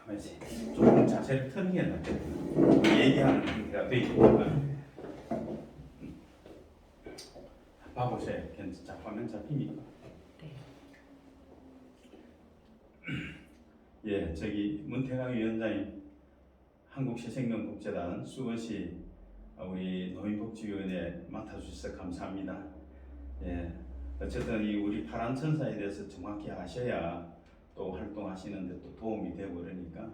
하면서 조금 자세를 트는 게 낫겠다. 얘기하는 형태가 되어 있니까. 봐보세요. 괜찮아. 화면 잡힙니까? 네. 예, 저기 문태강 위원장님, 한국시생명복지단 수원시 우리 노인복지위원회 맡아주셔서 감사합니다. 예, 어쨌든 이 우리 파란천사에 대해서 정확히 아셔야 또 활동하시는데 또 도움이 되고 그러니까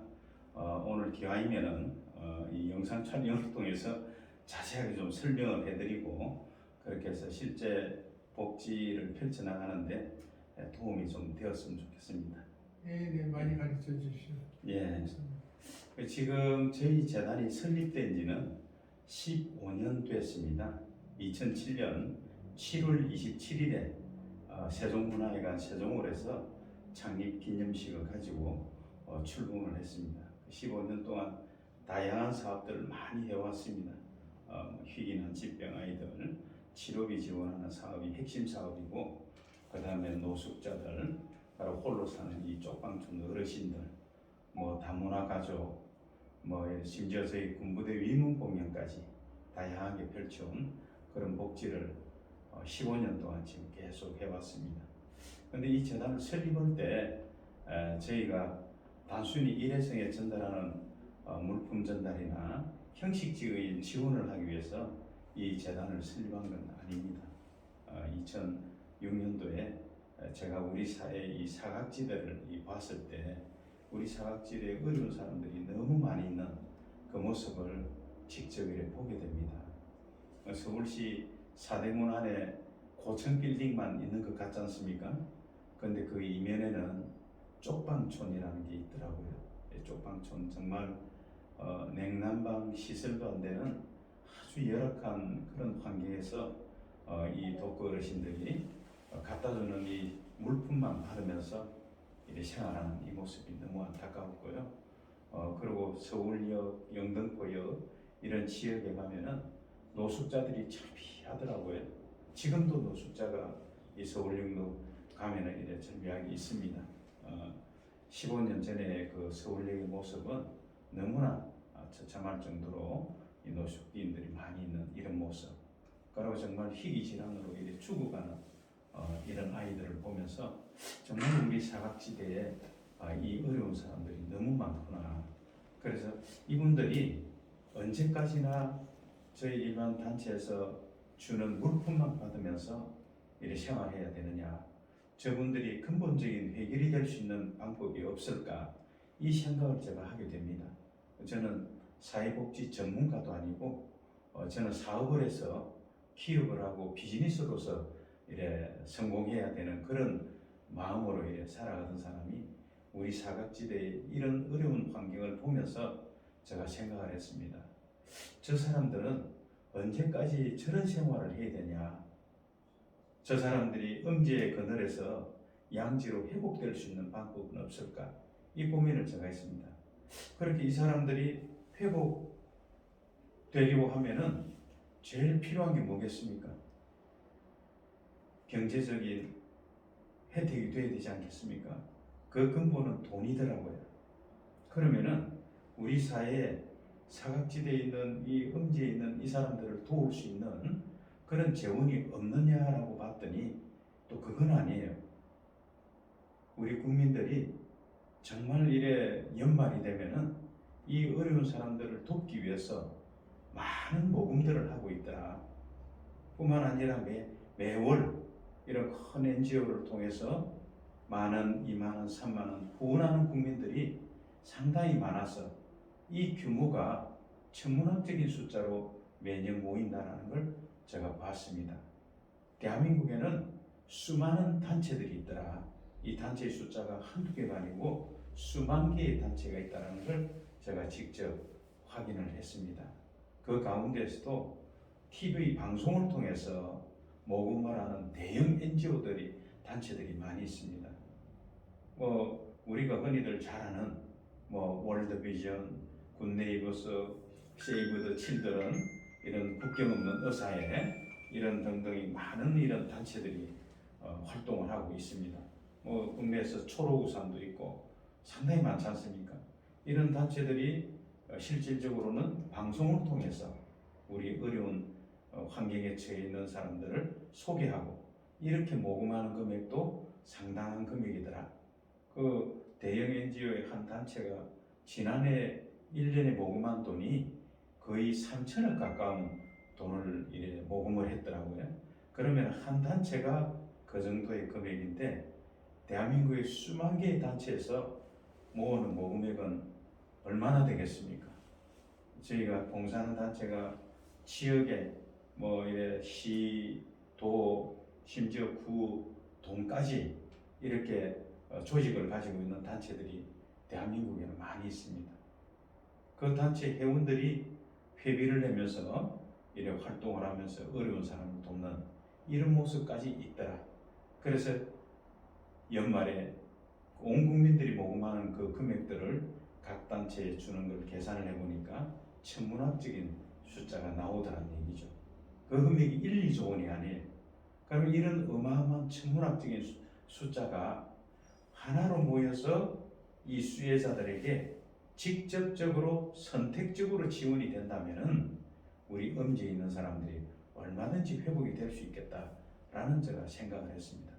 오늘 기왕이면은 이 영상 촬영을 통해서 자세하게 좀 설명을 해드리고 그렇게 해서 실제 복지를 펼쳐나가는데 도움이 좀 되었으면 좋겠습니다. 네, 많이 가르쳐 주십시오. 예. 지금 저희 재단이 설립된 지는 15년 됐습니다. 2007년 7월 27일에 세종문화회관 세종홀에서 창립 기념식을 가지고 출범을 했습니다. 15년 동안 다양한 사업들을 많이 해왔습니다. 희귀나 질병 아이들 치료비 지원하는 사업이 핵심 사업이고, 그 다음에 노숙자들, 바로 홀로 사는 이 쪽방촌 어르신들, 뭐 다문화 가족, 뭐 심지어 저희 군부대 위문 공연까지 다양하게 펼쳐온 그런 복지를 15년 동안 지금 계속 해왔습니다. 그런데 이 재단을 설립할 때 저희가 단순히 일회성에 전달하는 물품 전달이나 형식적인 지원을 하기 위해서 이 재단을 설립한 건 아닙니다. 2006년도에 제가 우리 사회 이 사각지대를 봤을 때 우리 사각지대에 어려운 사람들이 너무 많이 있는 그 모습을 직접 보게 됩니다. 서울시 사대문 안에 고층 빌딩만 있는 것 같지 않습니까? 그런데 그 이면에는 쪽방촌이라는 게 있더라고요. 쪽방촌 정말 냉난방 시설도 안 되는 아주 열악한 그런 환경에서 이 독거 어르신들이 갖다주는 이 물품만 받으면서 이렇게 생활하는 이 모습이 너무 안타까웠고요. 그리고 서울역, 영등포역 이런 지역에 가면은 노숙자들이 철비하더라고요. 지금도 노숙자가 이 서울역로 가면은 이래 절비하게 있습니다. 15년 전에 그 서울역의 모습은 너무나 처참할 정도로 이 노숙인들이 많이 있는 이런 모습. 그리고 정말 희귀 질환으로 이래 죽어가는 이런 아이들을 보면서 정말 우리 사각지대에 이 어려운 사람들이 너무 많구나. 그래서 이분들이 언제까지나 저희 일반 단체에서 주는 물품만 받으면서 이렇게 생활해야 되느냐. 저분들이 근본적인 해결이 될 수 있는 방법이 없을까. 이 생각을 제가 하게 됩니다. 저는 사회복지 전문가도 아니고 저는 사업을 해서 기업을 하고 비즈니스로서 이래 성공해야 되는 그런 마음으로 이래 살아가던 사람이 우리 사각지대의 이런 어려운 환경을 보면서 제가 생각을 했습니다. 저 사람들은 언제까지 저런 생활을 해야 되냐? 저 사람들이 음지의 그늘에서 양지로 회복될 수 있는 방법은 없을까? 이 고민을 제가 했습니다. 그렇게 이 사람들이 회복되려고 하면은 제일 필요한 게 뭐겠습니까? 경제적인 혜택이 돼야 되지 않겠습니까? 그 근본은 돈이더라고요. 그러면은 우리 사회에 사각지대에 있는 이 음지에 있는 이 사람들을 도울 수 있는 그런 재원이 없느냐라고 봤더니 또 그건 아니에요. 우리 국민들이 정말 이래 연말이 되면은 이 어려운 사람들을 돕기 위해서 많은 모금들을 하고 있더라. 뿐만 아니라 매월 이런 큰 NGO를 통해서 만원, 2만원, 3만원 후원하는 국민들이 상당히 많아서 이 규모가 천문학적인 숫자로 매년 모인다는 걸 제가 봤습니다. 대한민국에는 수많은 단체들이 있더라. 이 단체의 숫자가 한두 개가 아니고 수만 개의 단체가 있다는 걸 제가 직접 확인을 했습니다. 그 가운데서도 TV 방송을 통해서 모금을 하는 대형 NGO들이 단체들이 많이 있습니다. 우리가 흔히들 잘 아는 월드비전, 굿네이버스, 세이브 더 칠드런 이런 국경 없는 의사회 이런 등등이 많은 이런 단체들이 활동을 하고 있습니다. 국내에서 초록우산도 있고 상당히 많지 않습니까? 이런 단체들이 실질적으로는 방송을 통해서 우리 어려운 환경에 처해 있는 사람들을 소개하고 이렇게 모금하는 금액도 상당한 금액이더라. 그 대형 NGO의 한 단체가 지난해 1년에 모금한 돈이 거의 3천억 가까운 돈을 이래 모금을 했더라고요. 그러면 한 단체가 그 정도의 금액인데 대한민국의 수만 개의 단체에서 모으는 모금액은 얼마나 되겠습니까? 저희가 봉사하는 단체가 지역에 뭐 이래 시, 도, 심지어 구, 동까지 이렇게 조직을 가지고 있는 단체들이 대한민국에는 많이 있습니다. 그 단체 회원들이 회비를 내면서 이래 활동을 하면서 어려운 사람을 돕는 이런 모습까지 있더라. 그래서 연말에 온 국민들이 모금하는 그 금액들을 각 단체에 주는 걸 계산을 해보니까 천문학적인 숫자가 나오더라는 얘기죠. 그 금액이 1, 2조 원이 아니에요. 그러면 이런 어마어마한 천문학적인 숫자가 하나로 모여서 이 수혜자들에게 직접적으로 선택적으로 지원이 된다면은 우리 엄지에 있는 사람들이 얼마든지 회복이 될 수 있겠다라는 제가 생각을 했습니다.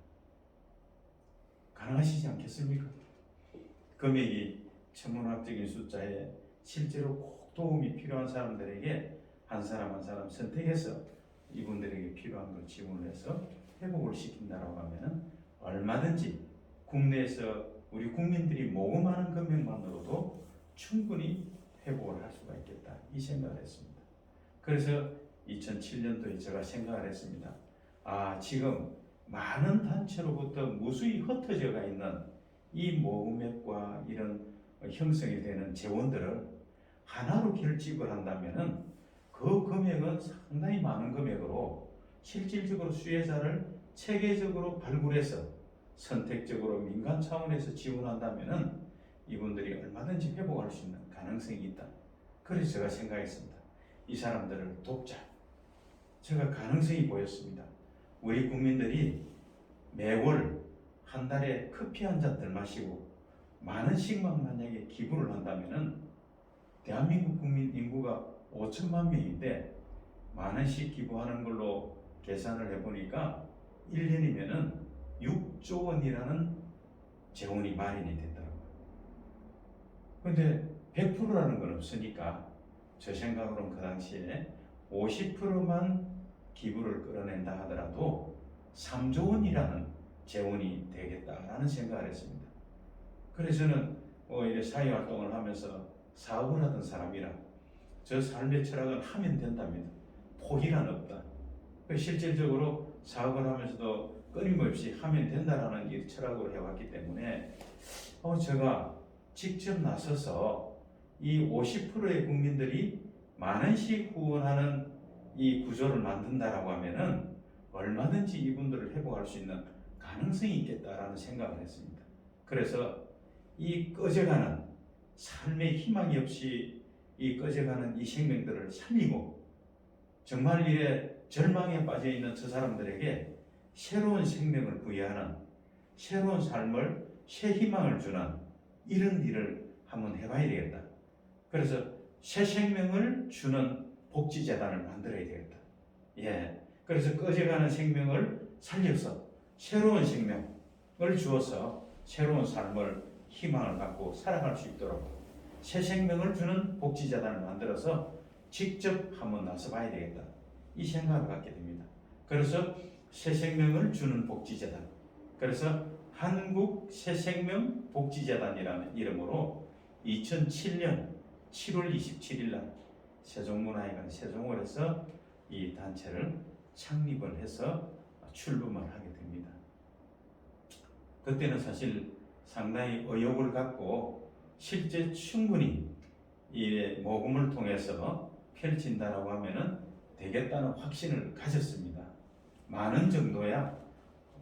가능하시지 않겠습니까? 금액이 천문학적인 숫자에 실제로 꼭 도움이 필요한 사람들에게 한 사람 한 사람 선택해서 이분들에게 필요한 걸 지원을 해서 회복을 시킨다라고 하면 얼마든지 국내에서 우리 국민들이 모금하는 금액만으로도 충분히 회복을 할 수가 있겠다 이 생각을 했습니다. 그래서 2007년도에 제가 생각을 했습니다. 지금 많은 단체로부터 무수히 흩어져가 있는 이 모금액과 이런 형성이 되는 재원들을 하나로 결집을 한다면은 그 금액은 상당히 많은 금액으로 실질적으로 수혜자를 체계적으로 발굴해서 선택적으로 민간 차원에서 지원한다면은 이분들이 얼마든지 회복할 수 있는 가능성이 있다. 그래서 제가 생각했습니다. 이 사람들을 돕자. 제가 가능성이 보였습니다. 우리 국민들이 매월 한 달에 커피 한 잔 덜 마시고 만 원씩만 만약에 기부를 한다면은 대한민국 국민 인구가 5천만 명인데 만 원씩 기부하는 걸로 계산을 해보니까 1년이면은 6조 원이라는 재원이 마련이 된다고요. 근데 100%라는 건 없으니까 저 생각으로는 그 당시에 50%만 기부를 끌어낸다 하더라도 3조 원이라는 재원이 되겠다라는 생각을 했습니다. 그래서 저는 이래 사회활동을 하면서 사업을 하던 사람이라 저 삶의 철학은 하면 된답니다. 포기란 없다. 실질적으로 사업을 하면서도 끊임없이 하면 된다라는 이 철학을 해왔기 때문에 제가 직접 나서서 이 50%의 국민들이 만 원씩 후원하는 이 구조를 만든다라고 하면은 얼마든지 이분들을 회복할 수 있는 가능성이 있겠다라는 생각을 했습니다. 그래서 이 꺼져가는 삶의 희망이 없이 이 꺼져가는 이 생명들을 살리고 정말 이래 절망에 빠져 있는 저 사람들에게 새로운 생명을 부여하는 새로운 삶을 새 희망을 주는 이런 일을 한번 해봐야 되겠다. 그래서 새 생명을 주는 복지재단을 만들어야 되겠다. 그래서 꺼져가는 생명을 살려서 새로운 생명을 주어서 새로운 삶을 희망을 갖고 살아갈 수 있도록 새 생명을 주는 복지재단을 만들어서 직접 한번 나서봐야 되겠다. 이 생각을 갖게 됩니다. 그래서 새 생명을 주는 복지재단. 그래서 한국 새생명 복지재단이라는 이름으로 2007년 7월 27일 날 세종문화회관 세종홀에서 이 단체를 창립을 해서 출범을 하게 됩니다. 그때는 사실 상당히 의욕을 갖고 실제 충분히 이 모금을 통해서 펼친다라고 하면은 되겠다는 확신을 가졌습니다. 많은 정도야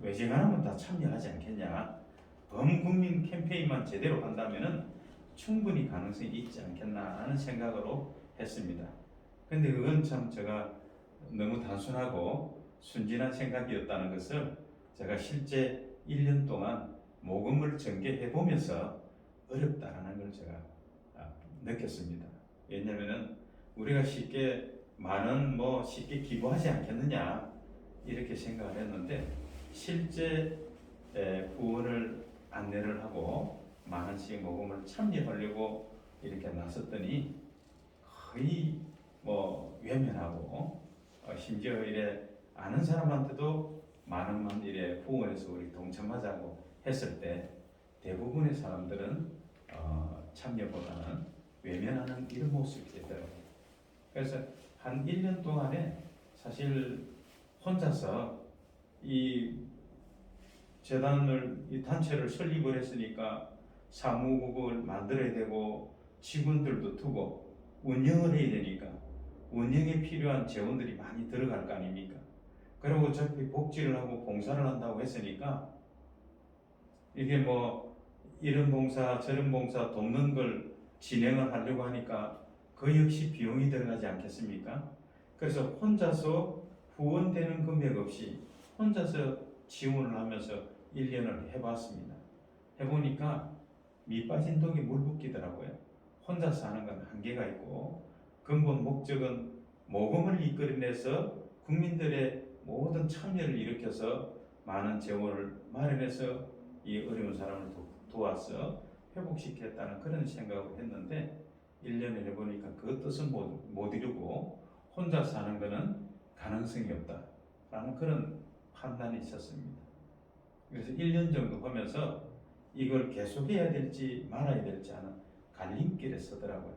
외지간하면 다 참여하지 않겠냐. 범국민 캠페인만 제대로 한다면은 충분히 가능성이 있지 않겠나라는 생각으로 했습니다. 근데 그건 참 제가 너무 단순하고 순진한 생각이었다는 것을 제가 실제 1년 동안 모금을 전개해 보면서 어렵다라는 걸 제가 느꼈습니다. 왜냐면은 우리가 쉽게 많은 쉽게 기부하지 않겠느냐 이렇게 생각을 했는데 실제 후원을 안내를 하고 만원씩 모금을 참여하려고 이렇게 나섰더니 거의 외면하고 심지어 이래 아는 사람한테도 만 원만 이래 후원해서 우리 동참하자고 했을 때 대부분의 사람들은 참여보다는 외면하는 이런 모습이 되더라고요. 그래서 한 1년 동안에 사실 혼자서 이 재단을 이 단체를 설립을 했으니까 사무국을 만들어야 되고 직원들도 두고 운영을 해야 되니까 운영에 필요한 재원들이 많이 들어갈 거 아닙니까? 그리고 어차피 복지를 하고 봉사를 한다고 했으니까 이게 이런 봉사 저런 봉사 돕는 걸 진행을 하려고 하니까 그 역시 비용이 들어가지 않겠습니까? 그래서 혼자서 후원되는 금액 없이 혼자서 지원을 하면서 1년을 해봤습니다. 해보니까 밑 빠진 독에 물 붓기더라고요. 혼자서 하는 건 한계가 있고 근본 목적은 모금을 이끌어내서 국민들의 모든 참여를 일으켜서 많은 재원을 마련해서 이 어려운 사람을 도와서 회복시켰다는 그런 생각을 했는데 1년을 해보니까 그 뜻은 못 이루고 혼자 사는 것은 가능성이 없다라는 그런 판단이 있었습니다. 그래서 1년 정도 하면서 이걸 계속해야 될지 말아야 될지 하는 갈림길에 서더라고요.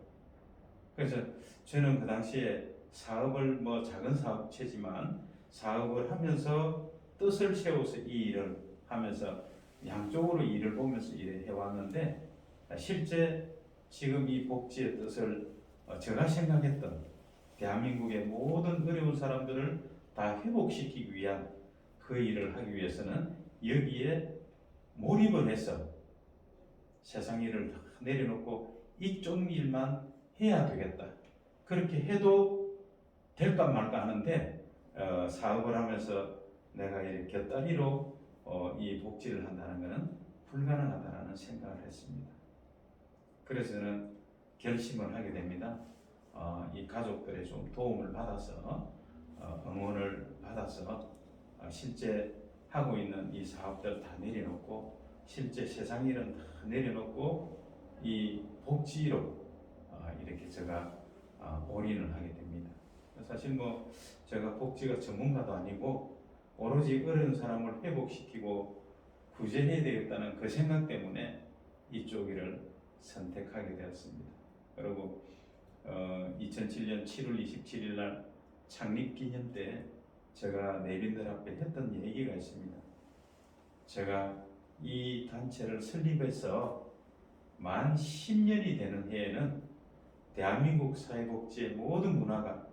그래서 저는 그 당시에 사업을 작은 사업체지만 사업을 하면서 뜻을 세워서 이 일을 하면서 양쪽으로 일을 보면서 일을 해왔는데 실제 지금 이 복지의 뜻을 제가 생각했던 대한민국의 모든 어려운 사람들을 다 회복시키기 위한 그 일을 하기 위해서는 여기에 몰입을 해서 세상 일을 다 내려놓고 이쪽 일만 해야 되겠다. 그렇게 해도 될까 말까 하는데 사업을 하면서 내가 이렇게 곁다리로 이 복지를 한다는 것은 불가능하다는 생각을 했습니다. 그래서 저는 결심을 하게 됩니다. 이 가족들의 좀 도움을 받아서 응원을 받아서 실제 하고 있는 이 사업들 다 내려놓고 실제 세상 일은 다 내려놓고 이 복지로 이렇게 제가 올인을 하게 됩니다. 사실 제가 복지가 전문가도 아니고 오로지 어려운 사람을 회복시키고 구제해야 되겠다는 그 생각 때문에 이쪽 일을 선택하게 되었습니다. 그리고 2007년 7월 27일 날 창립기념 때 제가 내빈들 앞에 했던 얘기가 있습니다. 제가 이 단체를 설립해서 만 10년이 되는 해에는 대한민국 사회복지의 모든 문화가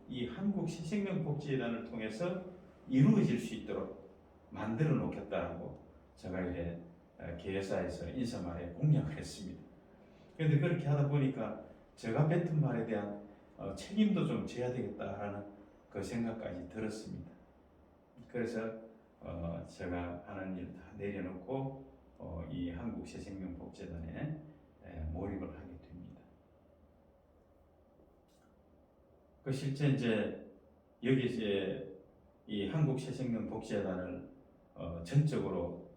이 한국신생명복지재단을 통해서 이루어질 수 있도록 만들어 놓겠다라고 제가 이제 계회사에서 인사말에 공약을 했습니다. 그런데 그렇게 하다 보니까 제가 뱉은 말에 대한 책임도 좀 져야 되겠다라는 그 생각까지 들었습니다. 그래서 제가 하는 일 다 내려놓고 이 한국새생명복지재단에 몰입을 하게 됩니다. 그 실제 이제 여기 이제 이 한국새생명복지재단을 전적으로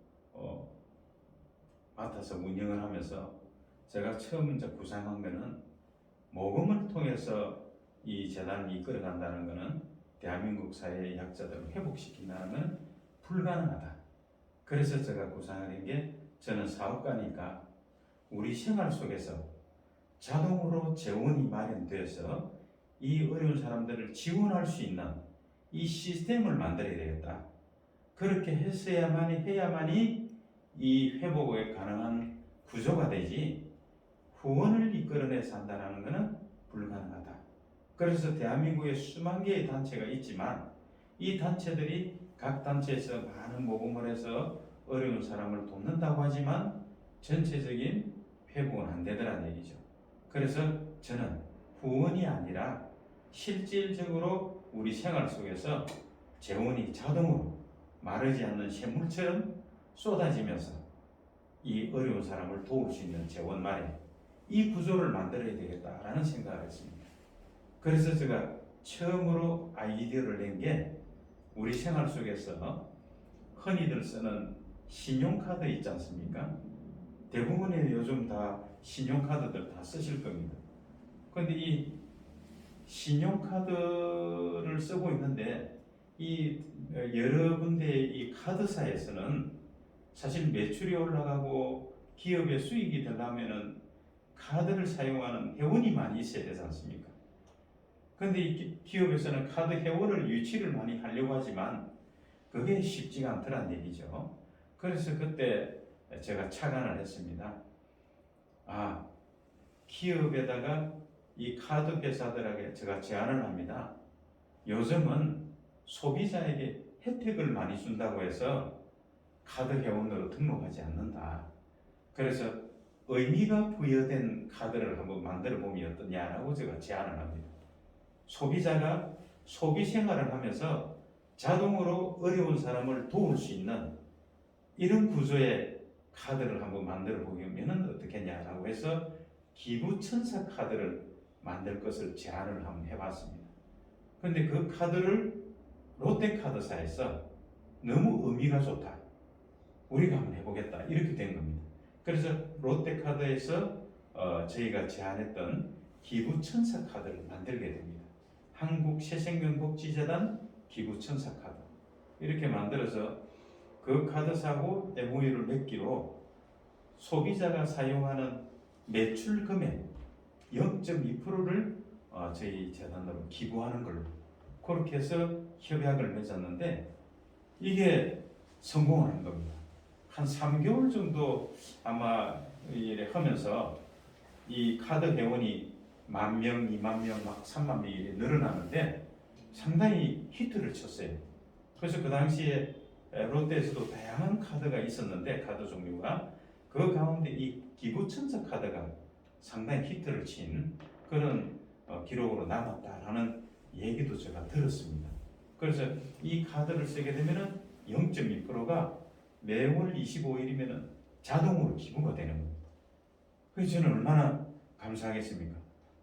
맡아서 운영을 하면서 제가 처음 이제 구상한 것은 모금을 통해서 이 재단을 이끌어 간다는 것은 대한민국 사회의 약자들을 회복시킨다는 건 불가능하다. 그래서 제가 구상한 게 저는 사업가니까 우리 생활 속에서 자동으로 재원이 마련돼서 이 어려운 사람들을 지원할 수 있는 이 시스템을 만들어야 되겠다. 그렇게 해야만이 이 회복에 가능한 구조가 되지 후원을 이끌어내서 한다는 것은 불가능하다. 그래서 대한민국에 수만 개의 단체가 있지만 이 단체들이 각 단체에서 많은 모금을 해서 어려운 사람을 돕는다고 하지만 전체적인 회복은 안 되더라는 얘기죠. 그래서 저는 후원이 아니라 실질적으로 우리 생활 속에서 재원이 자동으로 마르지 않는 샘물처럼 쏟아지면서 이 어려운 사람을 도울 수 있는 재원 마련, 이 구조를 만들어야 되겠다라는 생각을 했습니다. 그래서 제가 처음으로 아이디어를 낸 게 우리 생활 속에서 흔히들 쓰는 신용카드 있지 않습니까? 대부분의 요즘 다 신용카드들 다 쓰실 겁니다. 그런데 이 신용카드를 쓰고 있는데 이 여러 군데의 이 카드사에서는 사실 매출이 올라가고 기업의 수익이 되려면은 카드를 사용하는 회원이 많이 있어야 되지 않습니까? 그런데 이 기업에서는 카드 회원을 유치를 많이 하려고 하지만 그게 쉽지가 않더란 얘기죠. 그래서 그때 제가 착안을 했습니다. 기업에다가 이 카드 회사들에게 제가 제안을 합니다. 요즘은 소비자에게 혜택을 많이 준다고 해서 카드 회원으로 등록하지 않는다. 그래서 의미가 부여된 카드를 한번 만들어 보면 어떠냐라고 제가 제안을 합니다. 소비자가 소비 생활을 하면서 자동으로 어려운 사람을 도울 수 있는 이런 구조의 카드를 한번 만들어 보면 어떻겠냐라고 해서 기부천사 카드를 만들 것을 제안을 한번 해봤습니다. 그런데 그 카드를 롯데카드사에서 너무 의미가 좋다. 우리가 한번 해보겠다. 이렇게 된 겁니다. 그래서 롯데카드에서 저희가 제안했던 기부천사 카드를 만들게 됩니다. 한국새생명복지재단 기부천사 카드 이렇게 만들어서 그 카드사하고 MOU를 맺기로 소비자가 사용하는 매출 금액 0.2%를 저희 재단으로 기부하는 걸로 그렇게 해서 협약을 맺었는데 이게 성공하는 겁니다. 한 3개월 정도 아마 이래 하면서 이 카드 회원이 10,000명, 20,000명, 막 30,000명이 이렇게 늘어나는데 상당히 히트를 쳤어요. 그래서 그 당시에 롯데에서도 다양한 카드가 있었는데 카드 종류가 그 가운데 이 기부천사 카드가 상당히 히트를 친 그런 기록으로 남았다라는 얘기도 제가 들었습니다. 그래서 이 카드를 쓰게 되면은 0.2%가 매월 25일이면은 자동으로 기부가 되는 겁니다. 그래서 저는 얼마나 감사하겠습니까?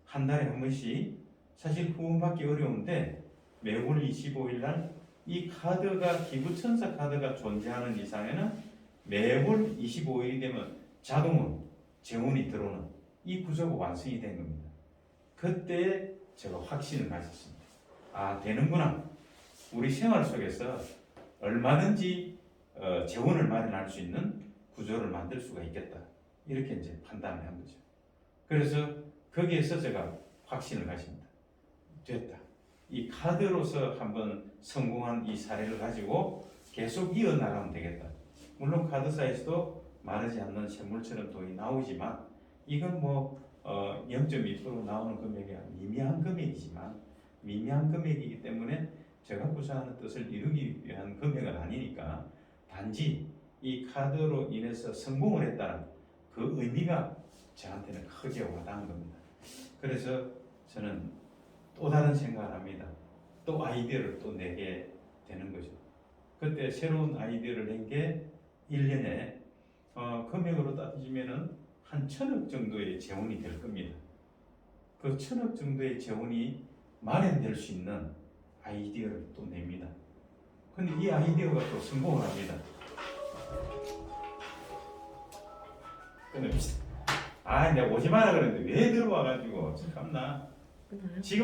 한 달에 한 번씩 사실 후원받기 어려운데 매월 25일 날 이 카드가 기부천사 카드가 존재하는 이상에는 매월 25일이 되면 자동으로 재원이 들어오는 이 구조가 완성이 된 겁니다. 그때 제가 확신을 가졌습니다. 되는구나. 우리 생활 속에서 얼마든지 재원을 마련할 수 있는 구조를 만들 수가 있겠다. 이렇게 이제 판단을 한 거죠. 그래서 거기에서 제가 확신을 가집니다. 됐다. 이 카드로서 한번 성공한 이 사례를 가지고 계속 이어나가면 되겠다. 물론 카드사에서도 마르지 않는 샘물처럼 돈이 나오지만 이건 0.2% 나오는 금액이 미미한 금액이지만 미미한 금액이기 때문에 제가 구상하는 뜻을 이루기 위한 금액은 아니니까 단지 이 카드로 인해서 성공을 했다는 그 의미가 저한테는 크게 와닿은 겁니다. 그래서 저는 또 다른 생각을 합니다. 또 아이디어를 또 내게 되는 거죠. 그때 새로운 아이디어를 낸 게 1년에 금액으로 따지면은 한 1,000억 정도의 재원이 될 겁니다. 그 1,000억 정도의 재원이 마련될 수 있는 아이디어를 또 냅니다. 근데 이 아이디어가 또 성공을 합니다. 끝냅시다. 내가 오지 마라 그랬는데 왜 들어와가지고 참나. 지금